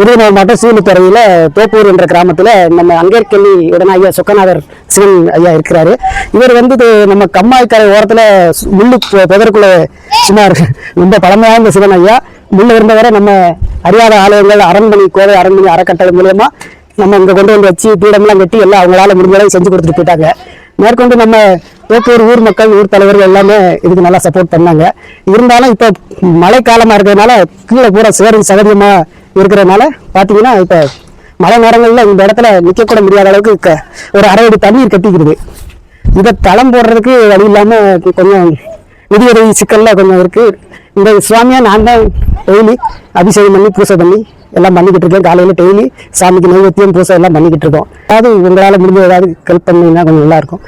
விருதுநகர் மாவட்டம் சீலுத்துறையில தோப்பூர் என்ற கிராமத்தில் நம்ம அங்கேற்கல்லி உடன் ஐயா சொக்கநாதர் சிவன் ஐயா இருக்கிறாரு. இவர் நம்ம கம்மாய்க்கரை ஓரத்தில் முள்ளு புதற்குள்ள சுமார் ரொம்ப பழமையான சிவன் ஐயா. முள்ள இருந்தவரை நம்ம அறியாத ஆலயங்கள் அரண்மனை கோவை அரண்மனை அறக்கட்டளை மூலமா நம்ம இங்கே கொண்டு வந்து வச்சு பீடம்லாம் கட்டி எல்லாம் அவங்களால முடிஞ்சளவு செஞ்சு கொடுத்துட்டு போயிட்டாங்க. மேற்கொண்டு நம்ம தோப்பூர் ஊர் மக்கள் ஊர் தலைவர்கள் எல்லாமே இதுக்கு நல்லா சப்போர்ட் பண்ணாங்க. இருந்தாலும் இப்போ மழை காலமாக இருக்கிறதுனால கீழே பூரா சகதியமாக இருக்கிறதுனால பார்த்தீங்கன்னா இப்போ மழை நேரங்களில் இந்த இடத்துல நிற்கக்கூட முடியாத அளவுக்கு ஒரு அரை அடி தண்ணீர் கட்டிக்கிறது. இதை தளம் போடுறதுக்கு வழி இல்லாமல் கொஞ்சம் நிதியுதவி சிக்கல்ல கொஞ்சம் இருக்குது. இந்த சுவாமியாக நான் தான் டெய்லி அபிஷேகம் பண்ணி பூசை பண்ணி எல்லாம் பண்ணிக்கிட்டு இருக்கேன். காலையில் டெய்லி சாமிக்கு நைவேத்தியம் பூசை எல்லாம் பண்ணிக்கிட்டு இருக்கோம். அதாவது உங்களால் முடிஞ்ச ஏதாவது ஹெல்ப் பண்ணிங்கன்னா கொஞ்சம் நல்லாயிருக்கும்.